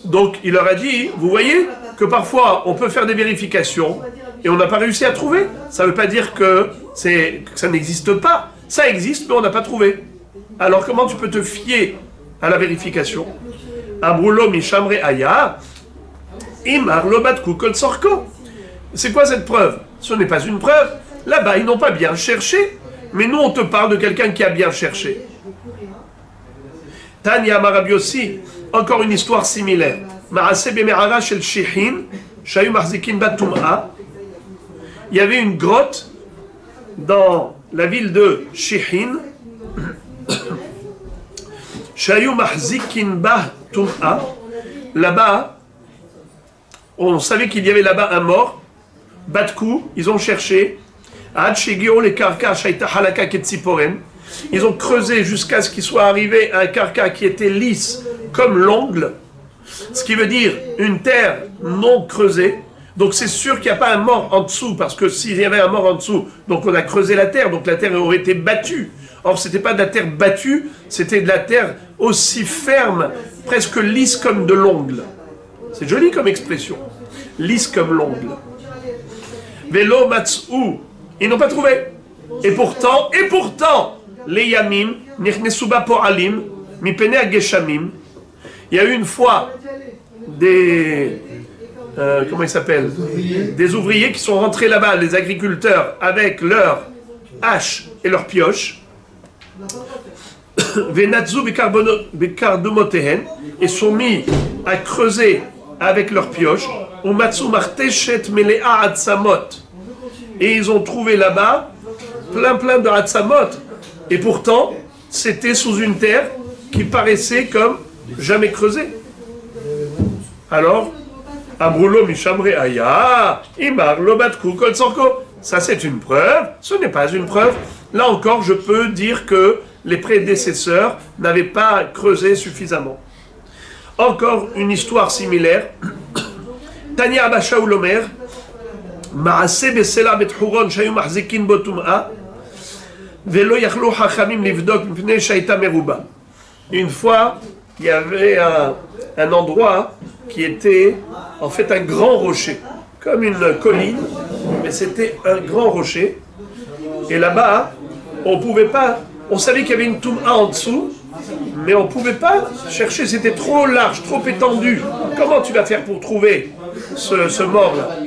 Donc il leur a dit, vous voyez que parfois on peut faire des vérifications et on n'a pas réussi à trouver. Ça ne veut pas dire que ça n'existe pas. Ça existe mais on n'a pas trouvé. Alors comment tu peux te fier à la vérification? Abroulo mishamre aya, imar lobatku kol sorko. C'est quoi cette preuve? Ce n'est pas une preuve. Là-bas, ils n'ont pas bien cherché. Mais nous, on te parle de quelqu'un qui a bien cherché. Tanya Marabi aussi, encore une histoire similaire. Ma'aseh be'me'ara shel shihin, shayu mahzikin bat tum'a. Il y avait une grotte dans la ville de Shihin. Shayu mahzikin bat tum'a. Là-bas, on savait qu'il y avait là-bas un mort. Batkou, ils ont cherché. Ils ont creusé jusqu'à ce qu'il soit arrivé à un carca qui était lisse comme l'ongle, ce qui veut dire une terre non creusée. Donc c'est sûr qu'il n'y a pas un mort en dessous, parce que s'il y avait un mort en dessous, donc on a creusé la terre, donc la terre aurait été battue. Or ce n'était pas de la terre battue, c'était de la terre aussi ferme, presque lisse comme de l'ongle. C'est joli comme expression, lisse comme l'ongle. Velo matzou. Ils n'ont pas trouvé. Et pourtant, les Yamim, Nechnesuba Po'alim, Mipene Ageshamim, il y a eu une fois des. Comment ils s'appellent? Des ouvriers qui sont rentrés là-bas, les agriculteurs, avec leurs haches et leurs pioches. Venatzu Bikardomotehen, et sont mis à creuser avec leurs pioches. Umatsu Marteshet Melea Atsamot. Et ils ont trouvé là-bas plein de Hatsamot. Et pourtant, c'était sous une terre qui paraissait comme jamais creusée. Alors, Abroulo Mishamre Aya, Imar Lobatku Kol Sorko. Ça, c'est une preuve. Ce n'est pas une preuve. Là encore, je peux dire que les prédécesseurs n'avaient pas creusé suffisamment. Encore une histoire similaire. Tanya Abasha Oulomer. Une fois, il y avait un endroit qui était en fait un grand rocher, comme une colline, mais c'était un grand rocher. Et là-bas, on pouvait pas, on savait qu'il y avait une touma en dessous, mais on ne pouvait pas chercher, c'était trop large, trop étendu. Comment tu vas faire pour trouver ce mort-là?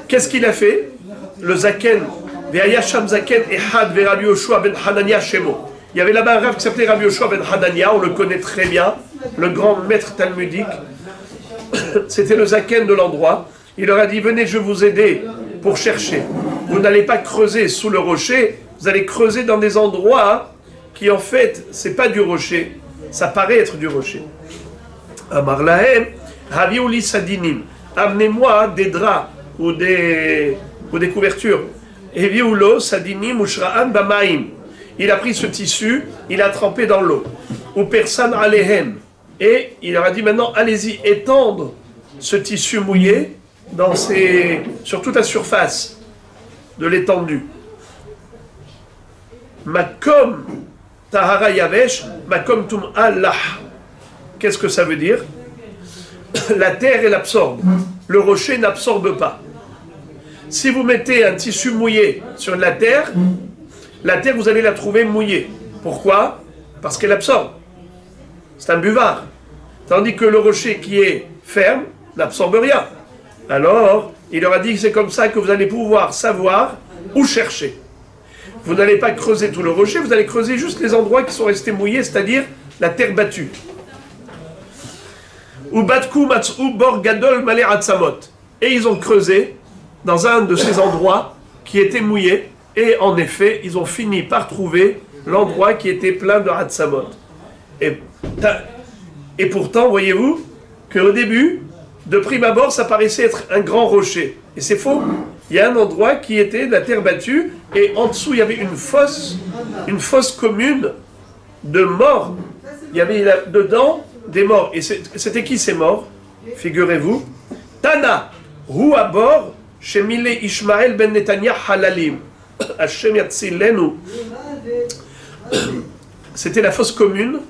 Qu'est-ce qu'il a fait? Le Zaken, Ve'ayasham Zaken Ehad Ve'Rabbi Yoshua ben Hanania Shemo. Il y avait là-bas un rave qui s'appelait Rabbi Yoshua ben Hanania, on le connaît très bien, le grand maître talmudique. C'était le Zaken de l'endroit. Il leur a dit, venez, je vais vous aider pour chercher. Vous n'allez pas creuser sous le rocher, vous allez creuser dans des endroits qui en fait, c'est pas du rocher, ça paraît être du rocher. Amar lahem, Haviuli Sadinim, amenez-moi des draps ou des couvertures. Eviulo Sadinim Ushra'an Bamaim. Il a pris ce tissu, il a trempé dans l'eau. Ou Persan Alehem. Et il leur a dit maintenant, allez-y, étendre ce tissu mouillé sur toute la surface de l'étendue. Makom Tahara Yavesh, Makom Tum Allah. Qu'est-ce que ça veut dire? La terre, elle absorbe. Le rocher n'absorbe pas. Si vous mettez un tissu mouillé sur la terre, vous allez la trouver mouillée. Pourquoi? Parce qu'elle absorbe. C'est un buvard. Tandis que le rocher qui est ferme n'absorbe rien. Alors, il leur a dit que c'est comme ça que vous allez pouvoir savoir où chercher. Vous n'allez pas creuser tout le rocher, vous allez creuser juste les endroits qui sont restés mouillés, c'est-à-dire la terre battue. Et ils ont creusé dans un de ces endroits qui était mouillé, et en effet, ils ont fini par trouver l'endroit qui était plein de Hatsamot. Et pourtant, voyez-vous, qu'au début, de prime abord, ça paraissait être un grand rocher. Et c'est faux. Il y a un endroit qui était de la terre battue, et en dessous, il y avait une fosse commune de morts. Il y avait dedans des morts. Et c'était qui ces morts? Figurez-vous. Tana, hu abor, shemile Ishmael ben Netanya halalim. Hashem yatzilenu. C'était la fosse commune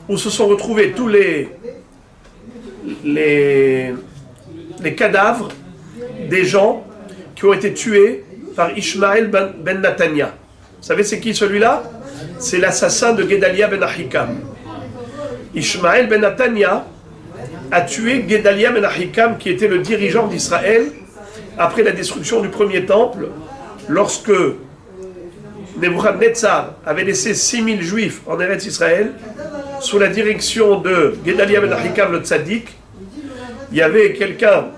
où se sont retrouvés tous les les cadavres des gens qui ont été tués par Ishmael ben Nathania. Vous savez c'est qui celui-là? C'est l'assassin de Gedalia ben Ahikam. Ishmael ben Nathania a tué Gedalia ben Ahikam, qui était le dirigeant d'Israël après la destruction du premier temple, lorsque Nebuchadnezzar avait laissé 6000 juifs en Eretz Israël sous la direction de Gedalia ben Ahikam le tzaddik. Il y avait quelqu'un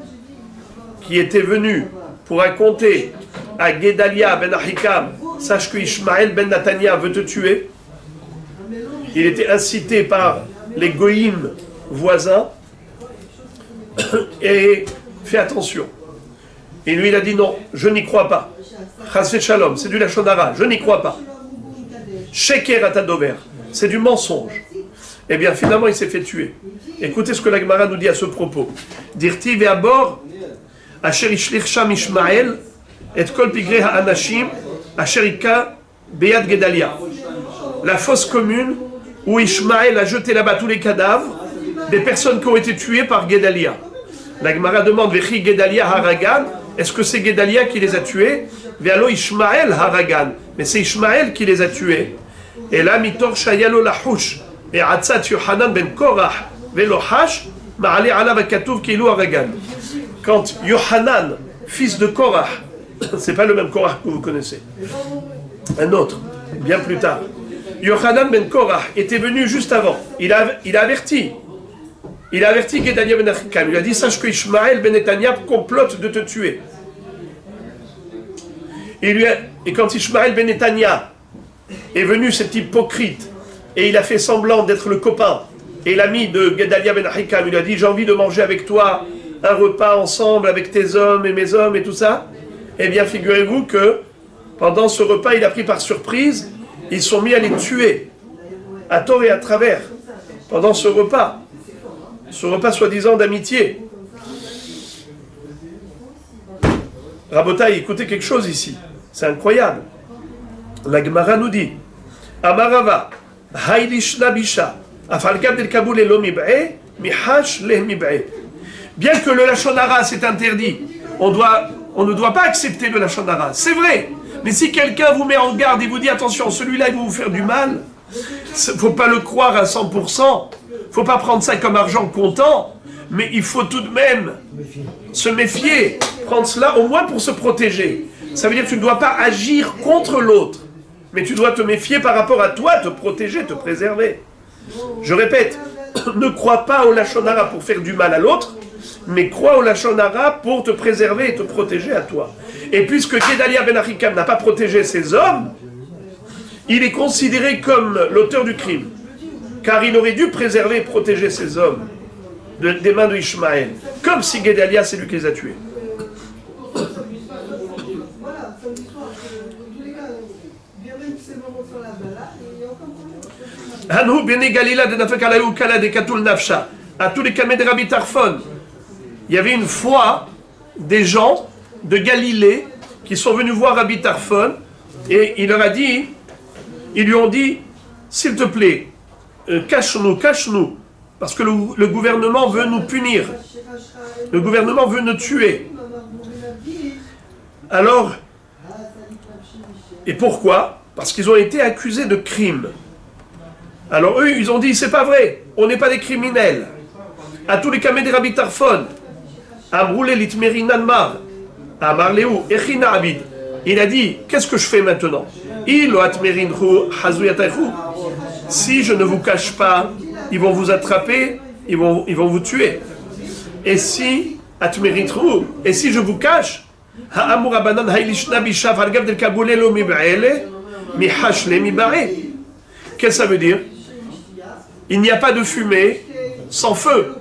qui était venu pour raconter à Gedalia ben Ahikam: sache que Ishmael ben Nathania veut te tuer. Il était incité par les goïms voisins et fais attention. Et lui il a dit non, je n'y crois pas. Chasvé Shalom, c'est du Lachon Hara, je n'y crois pas. Sheker atadover, c'est du mensonge. Eh bien finalement il s'est fait tuer. Écoutez ce que la Gemara nous dit à ce propos. Dirti ve'abor asher ishlich sham Ishmael et kol pigre ha'anashim asher ika beyad Gedalia. La fosse commune où Ishmael a jeté là-bas tous les cadavres des personnes qui ont été tuées par Gedalia. La Gemara demande Vechi Gedalia haragan, est-ce que c'est Gedalia qui les a tués? Ve'alo Ishmael haragan, mais c'est Ishmael qui les a tués. Et là mitor shayalo lahush et atzat Yohanan ben Korach velohash ma'ale alav akatuv kilu haragan. Quand Yohanan, fils de Korach, c'est pas le même Korach que vous connaissez, un autre, bien plus tard, Yohanan ben Korach était venu juste avant. Il a averti Gedalia ben Ahikam. Il a dit: sache que Ishmael ben Netanya complote de te tuer. Et quand Ishmael ben Netanya est venu, cet hypocrite, et il a fait semblant d'être le copain et l'ami de Gedalia ben Ahikam, il a dit: j'ai envie de manger avec toi un repas ensemble avec tes hommes et mes hommes et tout ça. Eh bien figurez-vous que pendant ce repas, il a pris par surprise. Ils sont mis à les tuer, à tort et à travers, pendant ce repas soi-disant d'amitié. Rabotaï, écoutez quelque chose ici, c'est incroyable. La Gemara nous dit: Amarava, Hailish Nabisha, Afalkab del Kaboul elo mib'e, Mihash leh mib'e. Bien que le Lachon Hara c'est interdit, on ne doit pas accepter le Lachon Hara, c'est vrai. Mais si quelqu'un vous met en garde et vous dit: attention, celui-là il va vous faire du mal, il ne faut pas le croire à 100%, il ne faut pas prendre ça comme argent comptant, mais il faut tout de même se méfier, prendre cela au moins pour se protéger. Ça veut dire que tu ne dois pas agir contre l'autre, mais tu dois te méfier par rapport à toi, te protéger, te préserver. Je répète, ne crois pas au Lachon Hara pour faire du mal à l'autre, mais crois au Lachon Hara pour te préserver et te protéger à toi. Et puisque Gedalia ben Ahikam n'a pas protégé ses hommes, il est considéré comme l'auteur du crime, car il aurait dû préserver et protéger ses hommes des mains de Ishmael, comme si Gedalia c'est lui qui les a tués. Hanou bene Galila de Nafek Alayou Kala de Katul Nafsha, à tous les camés de Rabbi Tarfon. Il y avait une fois des gens de Galilée qui sont venus voir Rabbi Tarfon et il leur a dit, ils lui ont dit: s'il te plaît, cache-nous, parce que le gouvernement veut nous punir, le gouvernement veut nous tuer. Alors, et pourquoi? Parce qu'ils ont été accusés de crimes. Alors eux, ils ont dit: c'est pas vrai, on n'est pas des criminels. À tous les camés de Rabbi Tarfon, Amroulé litmeri nanmar, Amarleu echina abid. Il a dit: qu'est-ce que je fais maintenant? Si je ne vous cache pas, ils vont vous attraper, ils vont vous tuer. Et si je vous cache, qu'est-ce que ça veut dire? Il n'y a pas de fumée sans feu.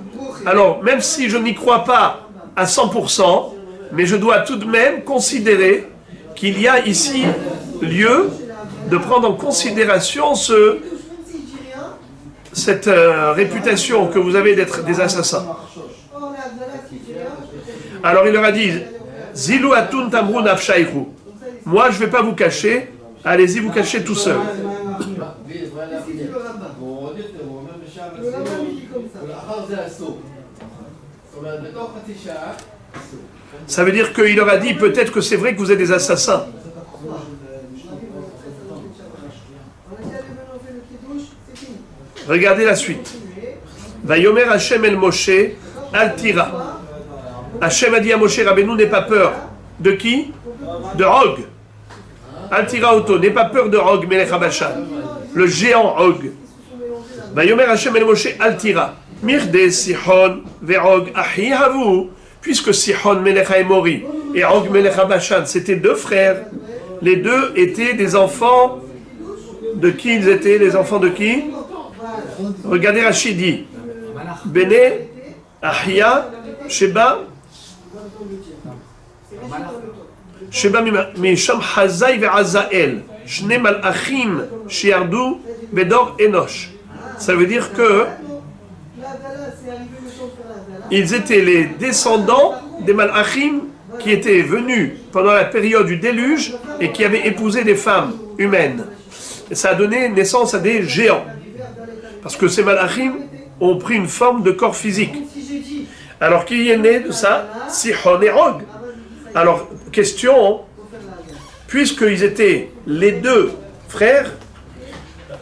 Alors, même si je n'y crois pas à 100%, mais je dois tout de même considérer qu'il y a ici lieu de prendre en considération cette réputation que vous avez d'être des assassins. Alors il leur a dit: Zilou atun tamrou nafshayhu. Moi je ne vais pas vous cacher, allez-y vous cachez tout seul. Ça veut dire qu'il leur a dit peut-être que c'est vrai que vous êtes des assassins. Regardez la suite. Vayomer Hashem el Moshe al Tira. Hashem a dit à Moshe Rabbeinu, n'aie pas peur. De qui? De Og. Al Tira Auto, n'aie pas peur de Og, Melech HaBashan. Le géant Og. Vayomer Hashem el Moshe al Tira. Mirde Sihon ve'Og ahi havu. Puisque Sihon Melech HaEmori et Og Melech HaBashan, c'était deux frères. Les deux étaient des enfants. De qui ils étaient? Les enfants de qui? Regardez Rachidi. Bene, Ahia, Sheba, Misham Hazai ve'Azael, Shne Malachim, Shiardu, Bedor Enosh. Ça veut dire que ils étaient les descendants des Malachim qui étaient venus pendant la période du déluge et qui avaient épousé des femmes humaines. Et ça a donné naissance à des géants. Parce que ces Malachim ont pris une forme de corps physique. Alors qui est né de ça? Sihon et Og. Alors, question, puisqu'ils étaient les deux frères,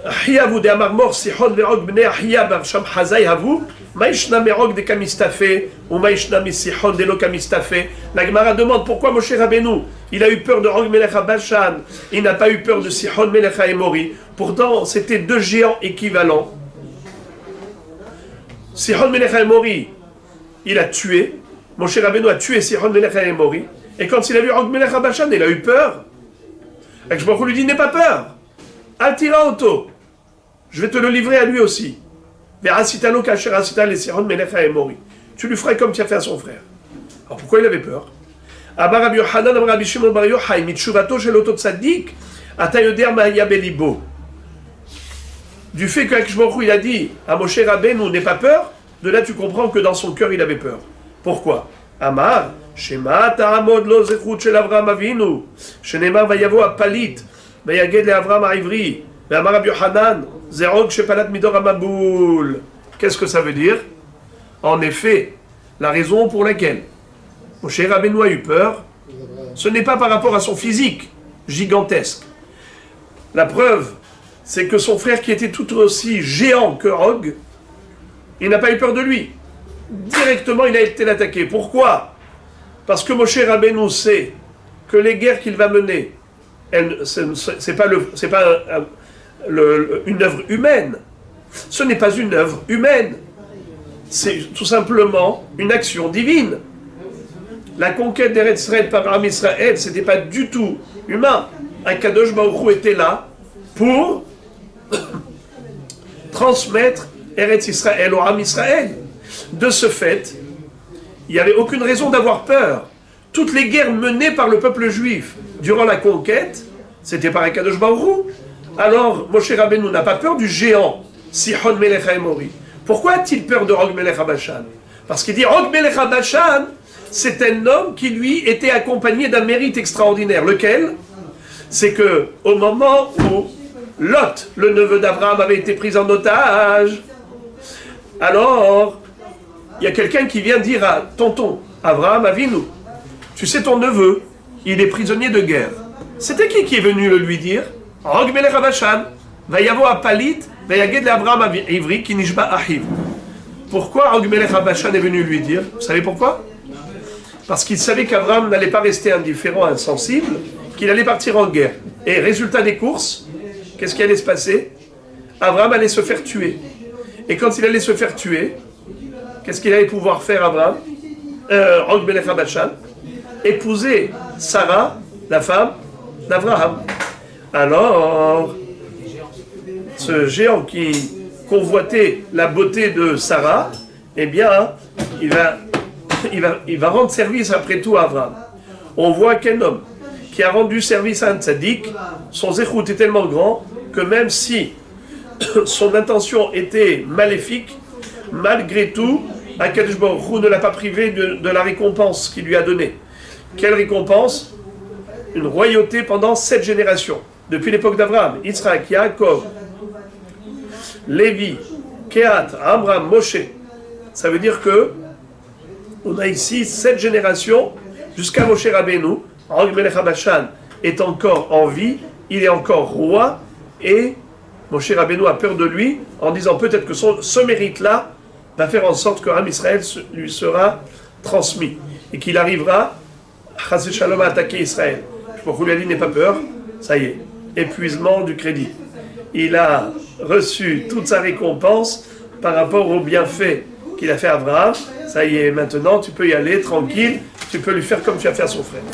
Ahiyavu de Amar Mor, Sihon et Og, Bnei Ahiya bar Sham Hazai Havu, Maïshna Merog de Kamistafé, ou Maïshna Misihon de Lo Kamistafé. La Gemara demande pourquoi Moshe Rabbeinu, il a eu peur de Og Melech HaBashan, il n'a pas eu peur de Sihon Melech HaEmori. Pourtant, c'était deux géants équivalents. Sihon Melech HaEmori, il a tué. Moshe Rabbeinu a tué Sihon Melech HaEmori. Et quand il a vu Og Melech HaBashan, il a eu peur. Et je lui dit, n'aie pas peur. Altira Auto. Je vais te le livrer à lui aussi. Verasitalo Kacher Asital et Sihon Melech HaEmori. Tu lui ferais comme tu as fait à son frère. Alors pourquoi il avait peur? Amar Rabbi Yochanan, Amar Rabbi Shimon bar Yochai, Mitshuvato shel Oto Tzadik, Ata yoder ma'aya belibo. Du fait qu'Akshbaruch il a dit à Moshe Rabbeinu n'aie pas peur, de là tu comprends que dans son cœur il avait peur. Pourquoi? Amar, Shema ta'amod lo zechut shel Avraham Avinu, shenemar vayavo apalit, vayaged le Avraham ha'ivri, ve'amar Rabbi Yochanan, zerog shepalat midor hamaboul. Qu'est-ce que ça veut dire? En effet, la raison pour laquelle Moshe Rabbeinu a eu peur, ce n'est pas par rapport à son physique gigantesque. La preuve, c'est que son frère qui était tout aussi géant que Og, il n'a pas eu peur de lui. Directement, il a été attaqué. Pourquoi? Parce que Moshe Rabbeinu sait que les guerres qu'il va mener, c'est pas une œuvre humaine. Ce n'est pas une œuvre humaine. C'est tout simplement une action divine. La conquête d'Eretz Israël par Am Israël, ce n'était pas du tout humain. Akadosh Baruch Hu était là pour transmettre Eretz Israël au Am Israël. De ce fait, il n'y avait aucune raison d'avoir peur. Toutes les guerres menées par le peuple juif durant la conquête, c'était par Akadosh Baruch Hu. Alors, Moshe Rabbeinu n'a pas peur du géant Sihon Melech HaEmori. Pourquoi a-t-il peur de Og Melech HaBashan? Parce qu'il dit Og Melech HaBashan, c'est un homme qui, lui, était accompagné d'un mérite extraordinaire. Lequel? C'est que, au moment où Lot, le neveu d'Abraham, avait été pris en otage, alors, il y a quelqu'un qui vient dire à tonton, Abraham Avinu, tu sais, ton neveu, il est prisonnier de guerre. C'était qui est venu le lui dire? Og Melech HaBashan, Vayavo Apalit, Vayaged le Abraham Ivri, qui nishba ahiv. Pourquoi Og Melech HaBashan est venu lui dire? Vous savez pourquoi? Parce qu'il savait qu'Abraham n'allait pas rester indifférent, insensible, qu'il allait partir en guerre. Et résultat des courses, qu'est-ce qui allait se passer? Abraham allait se faire tuer. Et quand il allait se faire tuer, qu'est-ce qu'il allait pouvoir faire, Abraham? Og Melech HaBashan, épouser Sarah, la femme d'Abraham. Alors, ce géant qui convoitait la beauté de Sarah, eh bien, il va rendre service après tout à Abraham. On voit qu'un homme qui a rendu service à un tzaddik, son zéchout est tellement grand que même si son intention était maléfique, malgré tout, Akadosh Baruch Hu ne l'a pas privé de la récompense qu'il lui a donnée. Quelle récompense? Une royauté pendant 7 générations. Depuis l'époque d'Abraham, Yitzhak, Yaakov, Lévi, Kehat, Abraham, Moshe. Ça veut dire que on a ici 7 générations jusqu'à Moshe Rabbeinu. Og Melech HaBashan est encore en vie, il est encore roi, et Moshe Rabbeinu a peur de lui en disant peut-être que ce mérite-là va faire en sorte que Am Israël lui sera transmis et qu'il arrivera Chas Shalom à attaquer Israël. Pour lui a dit n'aie pas peur, ça y est, épuisement du crédit. Il a reçu toute sa récompense par rapport au bienfait qu'il a fait à Abraham. Ça y est, maintenant tu peux y aller tranquille, tu peux lui faire comme tu as fait à son frère.